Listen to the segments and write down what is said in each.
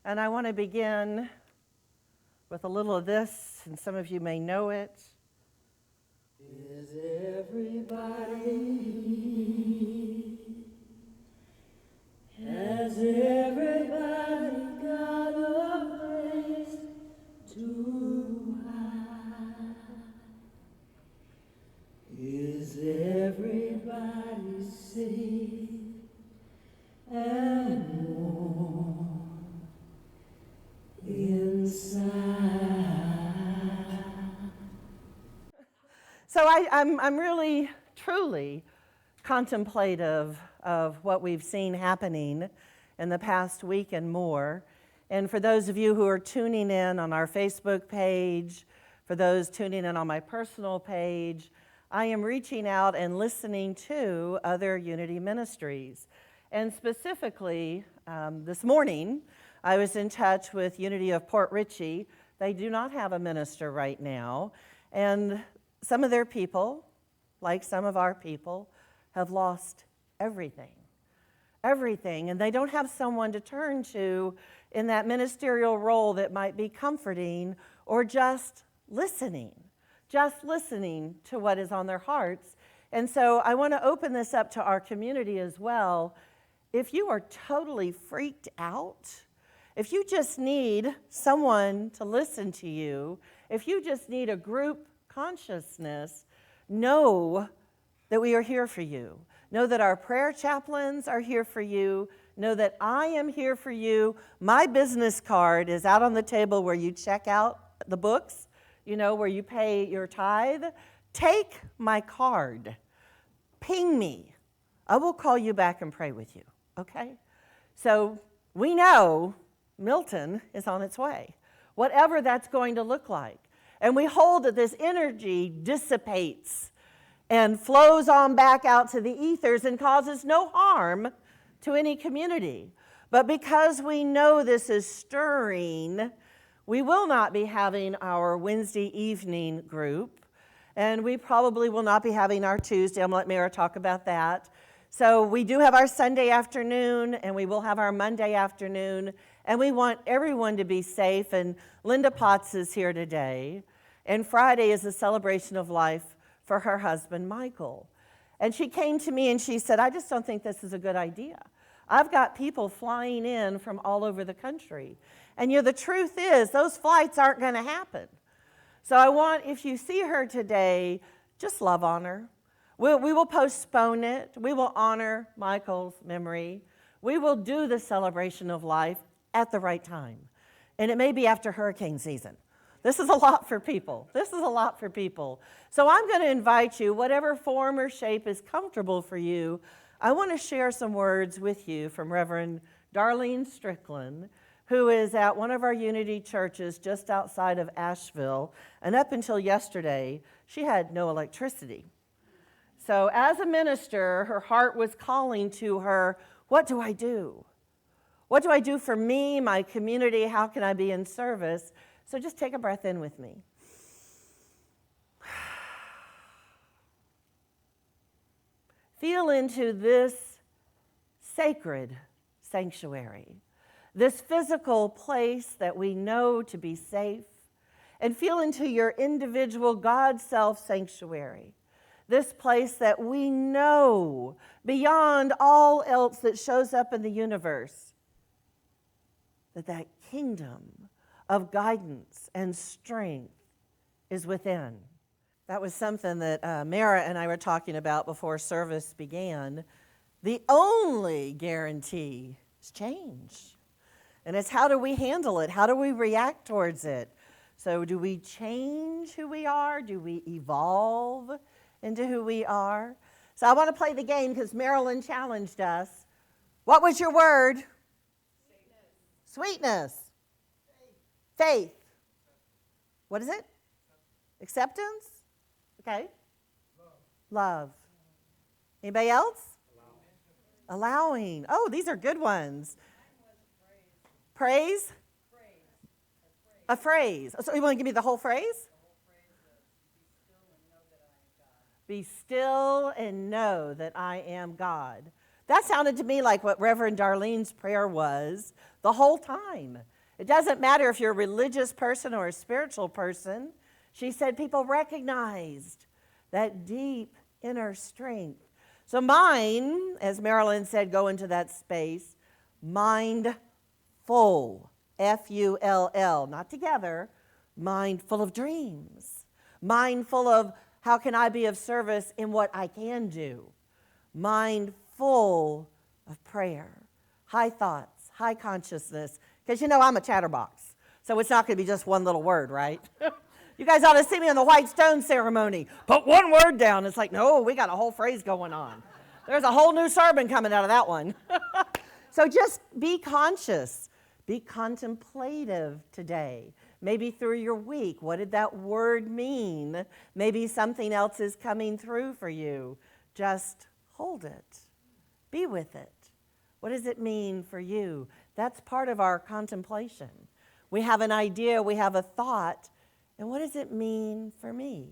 And I want to begin with a little of this, and some of you may know it. Is everybody, has everybody got a place to hide? Is everybody safe and warm inside? So I'm really, truly contemplative of what we've seen happening in the past week and more. And for those of you who are tuning in on our Facebook page, for those tuning in on my personal page, I am reaching out and listening to other Unity ministries. And specifically, this morning, I was in touch with Unity of Port Richey. They do not have a minister right now. And some of their people, like some of our people, have lost everything. Everything. And they don't have someone to turn to in that ministerial role that might be comforting or just listening to what is on their hearts. And so I want to open this up to our community as well. If you are totally freaked out, if you just need someone to listen to you, if you just need a group consciousness, know that we are here for you. Know that our prayer chaplains are here for you. Know that I am here for you. My business card is out on the table where you check out the books, where you pay your tithe. Take my card. Ping me. I will call you back and pray with you, okay? So we know Milton is on its way, whatever that's going to look like. And we hold that this energy dissipates and flows on back out to the ethers and causes no harm to any community. But because we know this is stirring, we will not be having our Wednesday evening group, and we probably will not be having our Tuesday. I'm going to let Mara talk about that. So we do have our Sunday afternoon, and we will have our Monday afternoon, and we want everyone to be safe. And Linda Potts is here today, and Friday is a celebration of life for her husband, Michael. And she came to me and she said, I just don't think this is a good idea. I've got people flying in from all over the country. And the truth is, those flights aren't going to happen. So I want, if you see her today, just love on her. We will postpone it. We will honor Michael's memory. We will do the celebration of life at the right time. And it may be after hurricane season. This is a lot for people. So I'm going to invite you, whatever form or shape is comfortable for you, I want to share some words with you from Reverend Darlene Strickland, who is at one of our Unity churches just outside of Asheville. And up until yesterday, she had no electricity. So as a minister, her heart was calling to her, what do I do? What do I do for me, my community? How can I be in service? So just take a breath in with me. Feel into this sacred sanctuary, this physical place that we know to be safe, and feel into your individual God-self sanctuary, this place that we know beyond all else that shows up in the universe, that kingdom of guidance and strength is within. That was something that Mara and I were talking about before service began. The only guarantee is change. And it's how do we handle it? How do we react towards it? So do we change who we are? Do we evolve into who we are? So I want to play the game because Marilyn challenged us. What was your word? Sweetness. Faith. What is it? Acceptance? Okay. Love. Anybody else? Allowing. Oh, these are good ones. Praise? A phrase. So you want to give me the whole phrase? Be still and know that I am God. That sounded to me like what Reverend Darlene's prayer was the whole time. It doesn't matter if you're a religious person or a spiritual person. She said people recognized that deep inner strength. So mine, as Marilyn said, go into that space, mindful, F-U-L-L, not together, mind full of dreams, mind full of how can I be of service in what I can do, mind full of prayer, high thoughts, high consciousness, because you know I'm a chatterbox, so it's not going to be just one little word, right? You guys ought to see me in the white stone ceremony. Put one word down. It's like, no, we got a whole phrase going on. There's a whole new sermon coming out of that one. So just be conscious. Be contemplative today. Maybe through your week. What did that word mean? Maybe something else is coming through for you. Just hold it. Be with it. What does it mean for you? That's part of our contemplation. We have an idea, we have a thought, and what does it mean for me?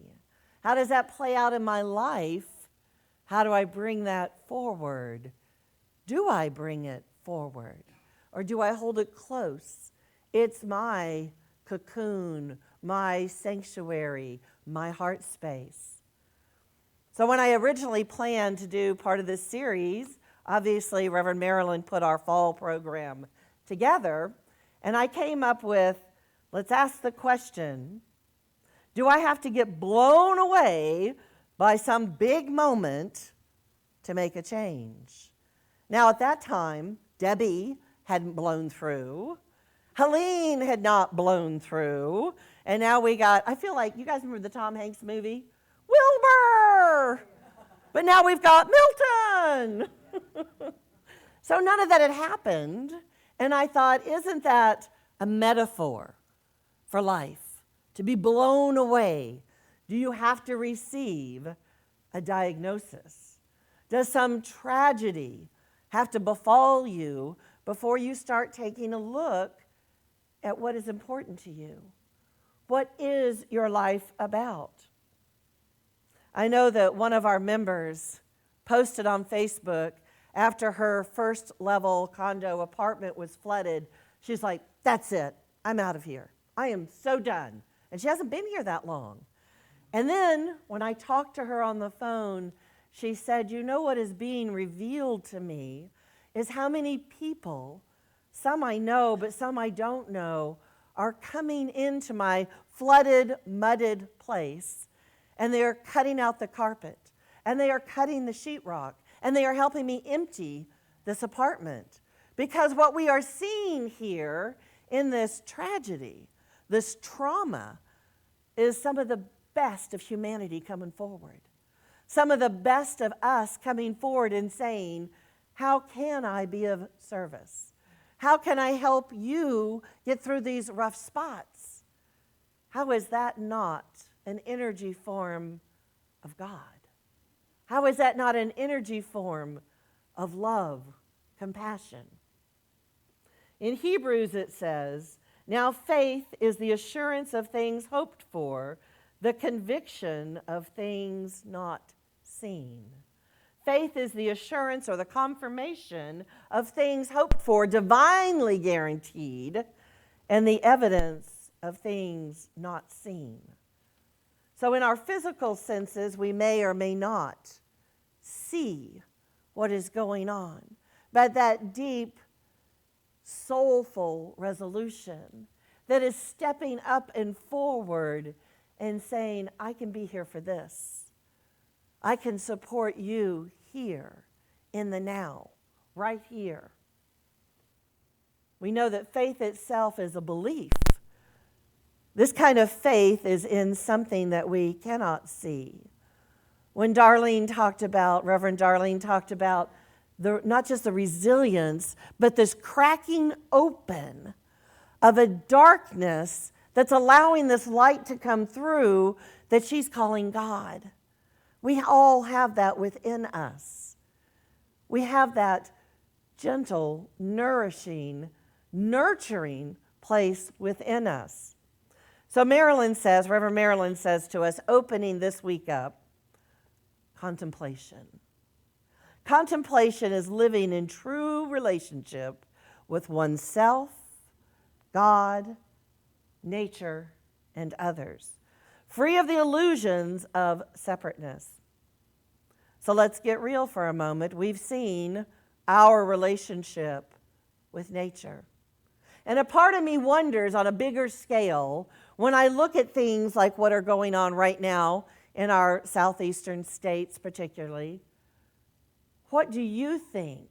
How does that play out in my life? How do I bring that forward? Do I bring it forward? Or do I hold it close? It's my cocoon, my sanctuary, my heart space. So when I originally planned to do part of this series, obviously Reverend Marilyn put our fall program together, and I came up with, let's ask the question, do I have to get blown away by some big moment to make a change? Now at that time, Debbie hadn't blown through. Helene had not blown through. And now we got, I feel like, you guys remember the Tom Hanks movie? Wilbur! But now we've got Milton! So none of that had happened. And I thought, isn't that a metaphor for life? To be blown away. Do you have to receive a diagnosis? Does some tragedy have to befall you before you start taking a look at what is important to you? What is your life about? I know that one of our members posted on Facebook after her first level condo apartment was flooded. She's like, that's it. I'm out of here. I am so done. And she hasn't been here that long. And then when I talked to her on the phone, she said, you know what is being revealed to me is how many people, some I know, but some I don't know, are coming into my flooded, mudded place, and they are cutting out the carpet, and they are cutting the sheetrock, and they are helping me empty this apartment. Because what we are seeing here in this tragedy, this trauma, is some of the best of humanity coming forward. Some of the best of us coming forward and saying, how can I be of service? How can I help you get through these rough spots? How is that not an energy form of God? How is that not an energy form of love, compassion? In Hebrews it says, now faith is the assurance of things hoped for, the conviction of things not seen. Faith is the assurance or the confirmation of things hoped for, divinely guaranteed, and the evidence of things not seen. So in our physical senses, we may or may not see what is going on, but that deep, soulful resolution that is stepping up and forward and saying, I can be here for this. I can support you here in the now, right here. We know that faith itself is a belief. This kind of faith is in something that we cannot see. When Reverend Darlene talked about not just the resilience, but this cracking open of a darkness that's allowing this light to come through that she's calling God. We all have that within us. We have that gentle, nourishing, nurturing place within us. So Reverend Marilyn says to us, opening this week up, contemplation. Contemplation is living in true relationship with oneself, God, nature, and others, free of the illusions of separateness. So let's get real for a moment. We've seen our relationship with nature. And a part of me wonders on a bigger scale, when I look at things like what are going on right now in our southeastern states particularly, what do you think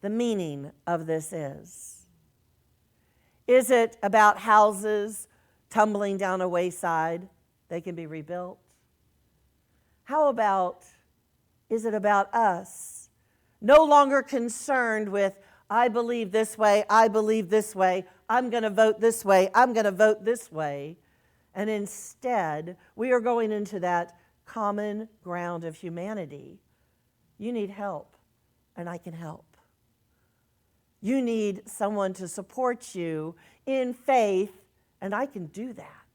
the meaning of this is? Is it about houses tumbling down a wayside? They can be rebuilt. How about, is it about us no longer concerned with, I believe this way, I believe this way, I'm going to vote this way, I'm going to vote this way, and instead we are going into that common ground of humanity. You need help, and I can help. You need someone to support you in faith, and I can do that.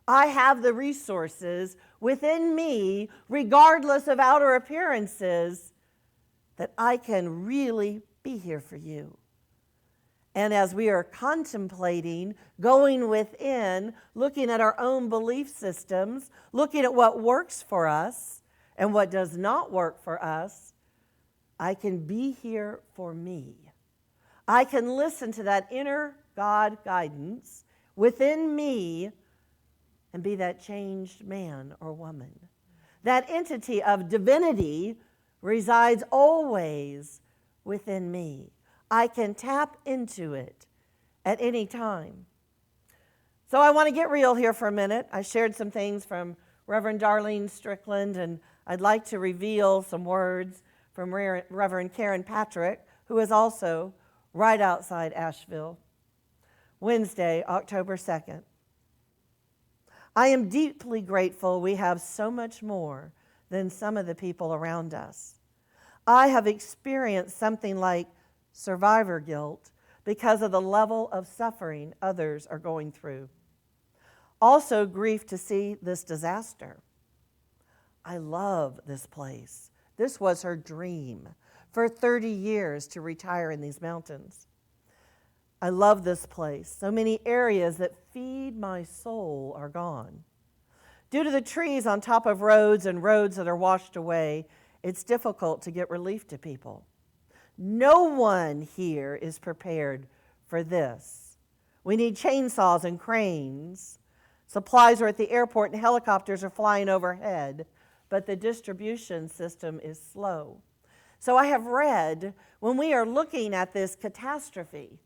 I have the resources within me, regardless of outer appearances, that I can really be here for you. And as we are contemplating, going within, looking at our own belief systems, looking at what works for us and what does not work for us, I can be here for me. I can listen to that inner God guidance within me and be that changed man or woman. That entity of divinity resides always within me. I can tap into it at any time. So I want to get real here for a minute. I shared some things from Reverend Darlene Strickland, and I'd like to reveal some words from Reverend Karen Patrick, who is also right outside Asheville. Wednesday, October 2nd. I am deeply grateful we have so much more than some of the people around us. I have experienced something like survivor guilt because of the level of suffering others are going through. Also, grief to see this disaster. I love this place. This was her dream for 30 years to retire in these mountains. I love this place. So many areas that feed my soul are gone. Due to the trees on top of roads and roads that are washed away, it's difficult to get relief to people. No one here is prepared for this. We need chainsaws and cranes. Supplies are at the airport and helicopters are flying overhead, but the distribution system is slow. So I have read, when we are looking at this catastrophe,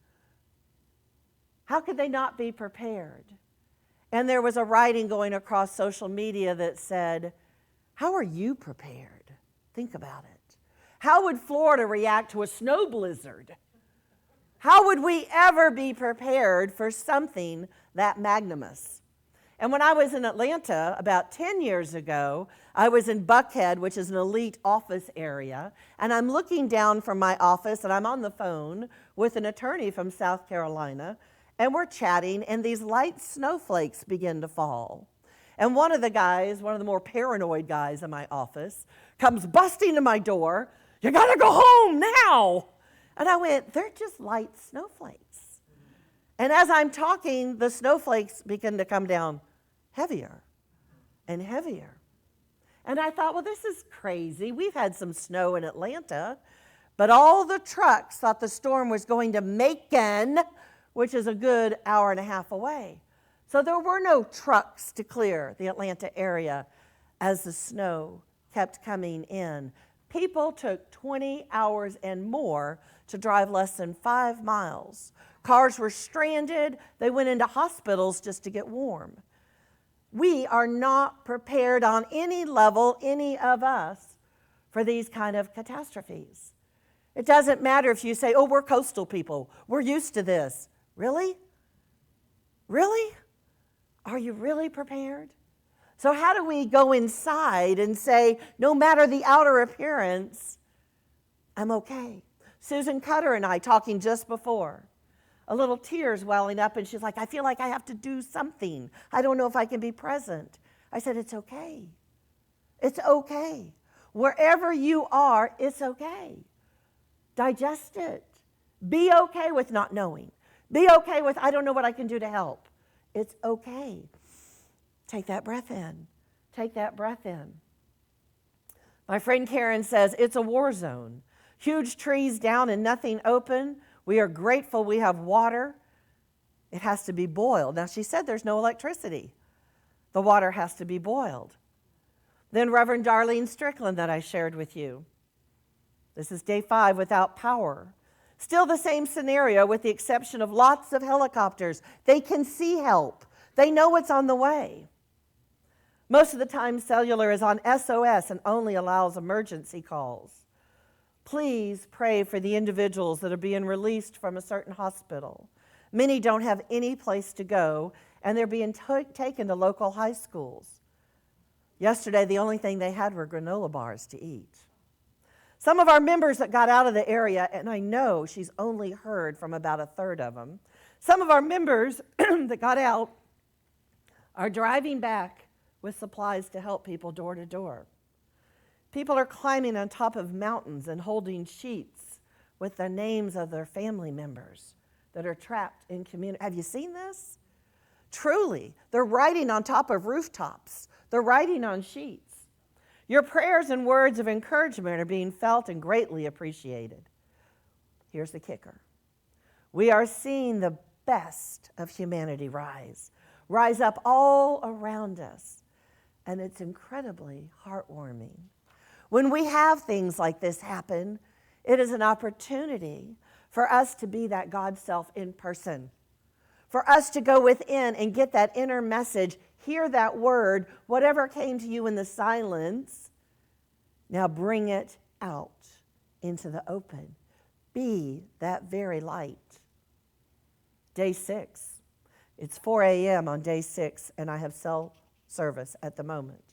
how could they not be prepared? And there was a writing going across social media that said, how are you prepared? Think about it. How would Florida react to a snow blizzard? How would we ever be prepared for something that magnanimous? And when I was in Atlanta about 10 years ago, I was in Buckhead, which is an elite office area, and I'm looking down from my office, and I'm on the phone with an attorney from South Carolina, and we're chatting, and these light snowflakes begin to fall. And one of the guys, one of the more paranoid guys in my office, comes busting to my door, "You gotta go home now!" And I went, "They're just light snowflakes." And as I'm talking, the snowflakes begin to come down heavier and heavier. And I thought, well, this is crazy. We've had some snow in Atlanta, but all the trucks thought the storm was going to Macon, which is a good hour and a half away. So there were no trucks to clear the Atlanta area as the snow kept coming in. People took 20 hours and more to drive less than 5 miles. Cars were stranded. They went into hospitals just to get warm. We are not prepared on any level, any of us, for these kind of catastrophes. It doesn't matter if you say, oh, we're coastal people. We're used to this. Really? Really? Are you really prepared? So how do we go inside and say, no matter the outer appearance, I'm okay? Susan Cutter and I talking just before, a little tears welling up, and she's like, I feel like I have to do something. I don't know if I can be present. I said, it's okay. It's okay. Wherever you are, it's okay. Digest it. Be okay with not knowing. Be okay with, I don't know what I can do to help. It's okay. Take that breath in. Take that breath in. My friend Karen says, it's a war zone. Huge trees down and nothing open. We are grateful we have water. It has to be boiled. Now, she said there's no electricity. The water has to be boiled. Then Reverend Darlene Strickland that I shared with you. This is day 5 without power. Still the same scenario with the exception of lots of helicopters. They can see help. They know what's on the way. Most of the time, cellular is on SOS and only allows emergency calls. Please pray for the individuals that are being released from a certain hospital. Many don't have any place to go, and they're being taken to local high schools. Yesterday, the only thing they had were granola bars to eat. Some of our members that got out of the area, and I know she's only heard from about a third of them, some of our members that got out are driving back with supplies to help people door to door. People are climbing on top of mountains and holding sheets with the names of their family members that are trapped in community. Have you seen this? Truly, they're writing on top of rooftops. They're writing on sheets. Your prayers and words of encouragement are being felt and greatly appreciated. Here's the kicker. We are seeing the best of humanity rise up all around us, and it's incredibly heartwarming. When we have things like this happen, it is an opportunity for us to be that God self in person, for us to go within and get that inner message, hear that word, whatever came to you in the silence, now bring it out into the open. Be that very light. Day 6. It's 4 a.m. on day 6, and I have cell service at the moment.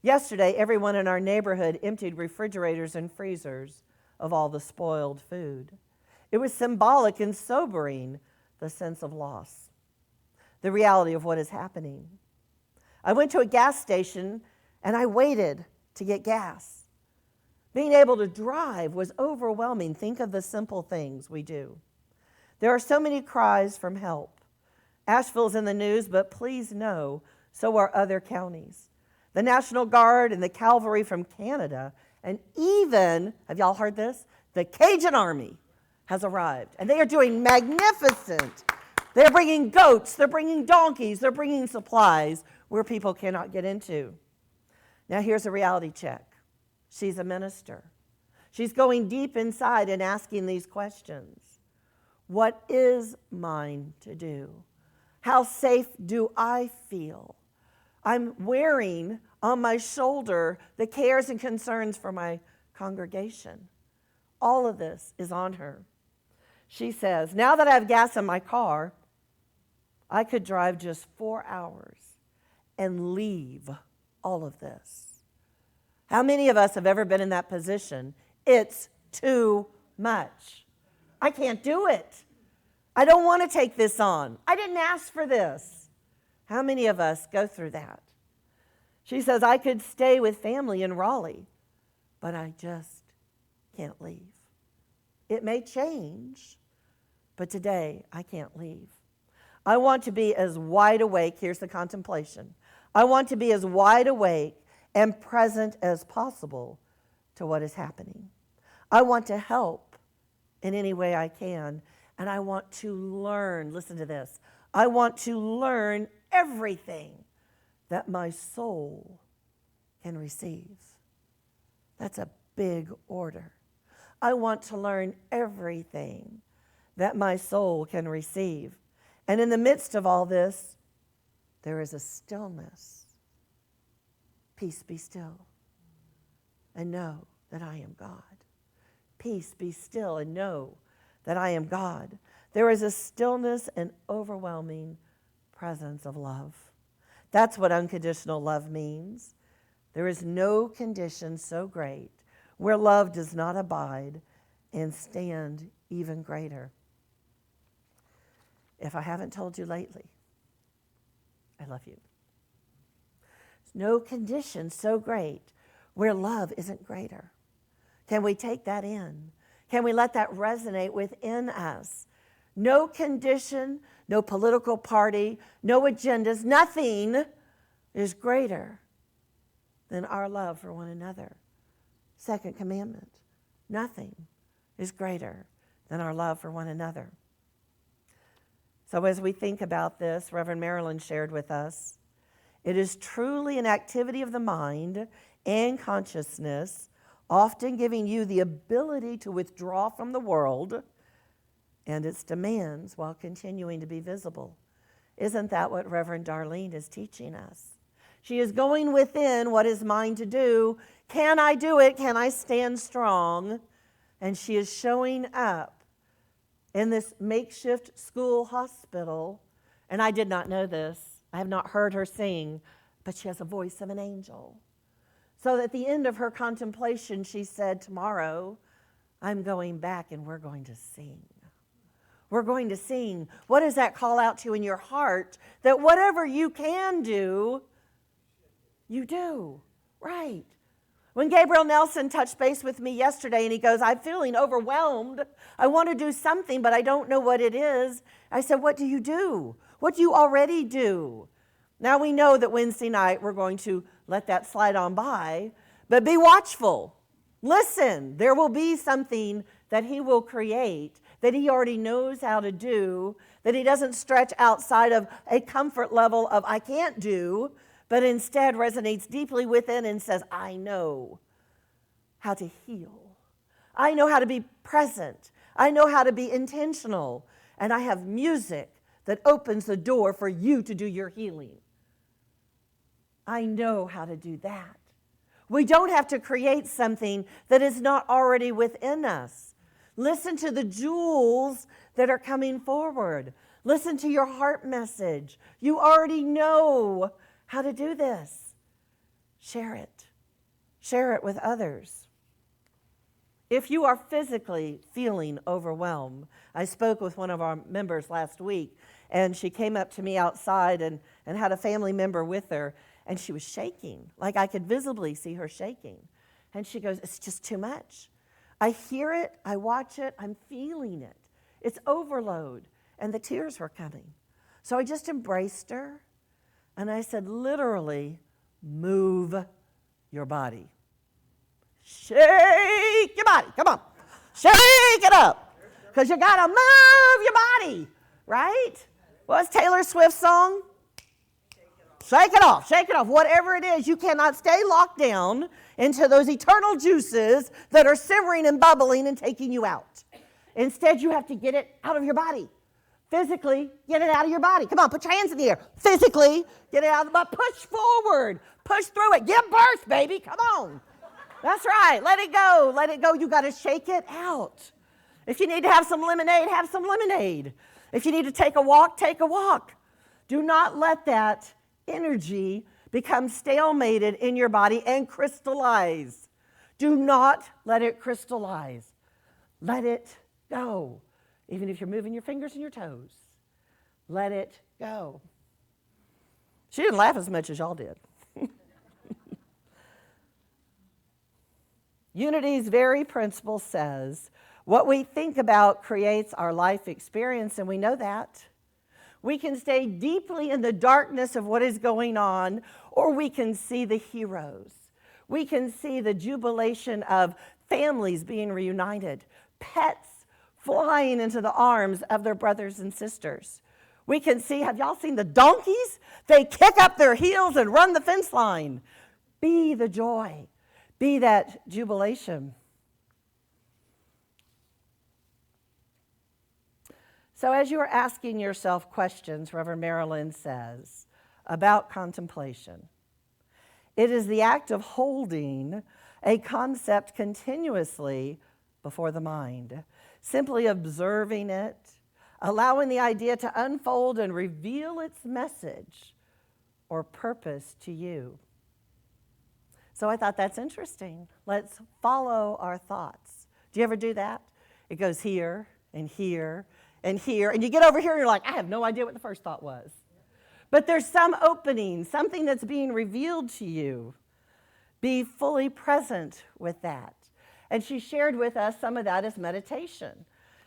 Yesterday, everyone in our neighborhood emptied refrigerators and freezers of all the spoiled food. It was symbolic and sobering, the sense of loss, the reality of what is happening. I went to a gas station and I waited to get gas. Being able to drive was overwhelming. Think of the simple things we do. There are so many cries from help. Asheville's in the news, but please know, so are other counties. The National Guard and the Cavalry from Canada, and even, have y'all heard this? The Cajun Army has arrived, and they are doing magnificent. They're bringing goats, they're bringing donkeys, they're bringing supplies where people cannot get into. Now here's a reality check. She's a minister. She's going deep inside and asking these questions. What is mine to do? How safe do I feel? I'm wearing on my shoulder the cares and concerns for my congregation. All of this is on her. She says, now that I have gas in my car, I could drive just 4 hours and leave all of this. How many of us have ever been in that position? It's too much. I can't do it. I don't want to take this on. I didn't ask for this. How many of us go through that? She says, I could stay with family in Raleigh, but I just can't leave. It may change, but today I can't leave. I want to be as wide awake. Here's the contemplation. I want to be as wide awake and present as possible to what is happening. I want to help in any way I can, and I want to learn. Listen to this. I want to learn everything that my soul can receive. That's a big order. I want to learn everything that my soul can receive. And in the midst of all this, there is a stillness. Peace be still, and know that I am God. Peace be still, and know that I am God. There is a stillness and overwhelming presence of love. That's what unconditional love means. There is no condition so great where love does not abide and stand even greater. If I haven't told you lately, I love you. There's no condition so great where love isn't greater? Can we take that in? Can we let that resonate within us? No condition, no political party, no agendas, nothing is greater than our love for one another. Second commandment, nothing is greater than our love for one another. So as we think about this, Reverend Marilyn shared with us, it is truly an activity of the mind and consciousness, often giving you the ability to withdraw from the world and its demands while continuing to be visible. Isn't that what Reverend Darlene is teaching us? She is going within what is mine to do. Can I do it? Can I stand strong? And she is showing up in this makeshift school hospital. And I did not know this. I have not heard her sing, but she has a voice of an angel. So at the end of her contemplation, she said, tomorrow, I'm going back and we're going to sing. We're going to sing. What does that call out to in your heart? That whatever you can do, you do. Right. When Gabriel Nelson touched base with me yesterday and he goes, I'm feeling overwhelmed. I want to do something, but I don't know what it is. I said, what do you do? What do you already do? Now we know that Wednesday night we're going to let that slide on by, but be watchful. Listen, there will be something that he will create that he already knows how to do, that he doesn't stretch outside of a comfort level of I can't do, but instead resonates deeply within and says, I know how to heal. I know how to be present. I know how to be intentional. And I have music that opens the door for you to do your healing. I know how to do that. We don't have to create something that is not already within us. Listen to the jewels that are coming forward. Listen to your heart message. You already know how to do this. Share it. Share it with others. If you are physically feeling overwhelmed, I spoke with one of our members last week, and she came up to me outside and had a family member with her, and she was shaking. Like I could visibly see her shaking. And she goes, it's just too much. I hear it, I watch it, I'm feeling it. It's overload. And the tears were coming. So I just embraced her, and I said, literally, move your body. Shake your body. Come on. Shake it up. Because you got to move your body, right? What's Taylor Swift's song? Shake it off. Shake it off. Whatever it is, you cannot stay locked down into those eternal juices that are simmering and bubbling and taking you out. Instead, you have to get it out of your body. Physically, get it out of your body. Come on, put your hands in the air. Physically, get it out of the body. Push forward. Push through it. Give birth, baby. Come on. That's right. Let it go. Let it go. You got to shake it out. If you need to have some lemonade, have some lemonade. If you need to take a walk, take a walk. Do not let that energy become stalemated in your body and crystallize. Do not let it crystallize. Let it go. Even if you're moving your fingers and your toes, let it go. She didn't laugh as much as y'all did. Unity's very principle says, what we think about creates our life experience, and we know that. We can stay deeply in the darkness of what is going on, or we can see the heroes. We can see the jubilation of families being reunited, pets flying into the arms of their brothers and sisters. We can see, have y'all seen the donkeys? They kick up their heels and run the fence line. Be the joy. Be that jubilation. So as you are asking yourself questions, Reverend Marilyn says, about contemplation, it is the act of holding a concept continuously before the mind, simply observing it, allowing the idea to unfold and reveal its message or purpose to you. So I thought that's interesting. Let's follow our thoughts. Do you ever do that? It goes here and here and here, and you get over here and you're like, I have no idea what the first thought was. But there's some opening, something that's being revealed to you. Be fully present with that. And she shared with us some of that as meditation.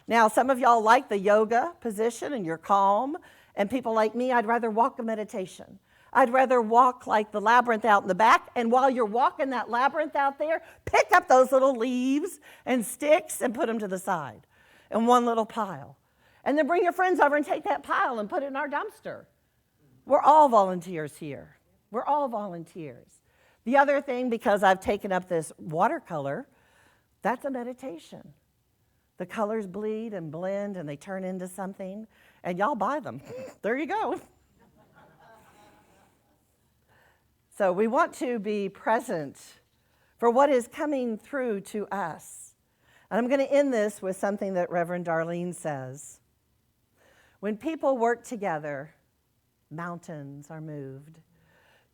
Now, some of y'all like the yoga position and you're calm, and people like me, I'd rather walk a meditation. I'd rather walk like the labyrinth out in the back, and while you're walking that labyrinth out there, pick up those little leaves and sticks and put them to the side in one little pile. And then bring your friends over and take that pile and put it in our dumpster. We're all volunteers here. We're all volunteers. The other thing, because I've taken up this watercolor, that's a meditation. The colors bleed and blend and they turn into something, and y'all buy them. There you go. So we want to be present for what is coming through to us. And I'm going to end this with something that Reverend Darlene says. When people work together, mountains are moved.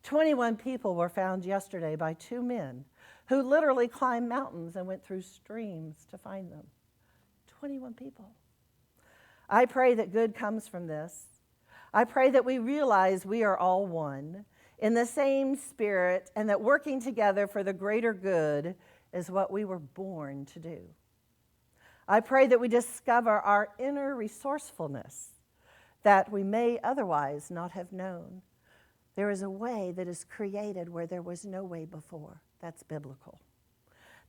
21 people were found yesterday by 2 men who literally climbed mountains and went through streams to find them. 21 people. I pray that good comes from this. I pray that we realize we are all one in the same spirit, and that working together for the greater good is what we were born to do. I pray that we discover our inner resourcefulness that we may otherwise not have known. There is a way that is created where there was no way before. That's biblical.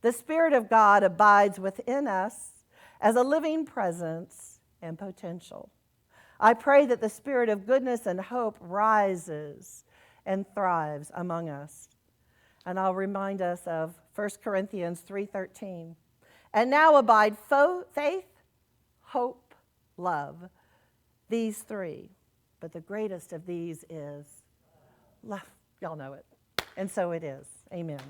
The Spirit of God abides within us as a living presence and potential. I pray that the spirit of goodness and hope rises and thrives among us. And I'll remind us of 1 Corinthians 3:13. And now abide faith, hope, love. These 3. But the greatest of these is love. Y'all know it. And so it is. Amen.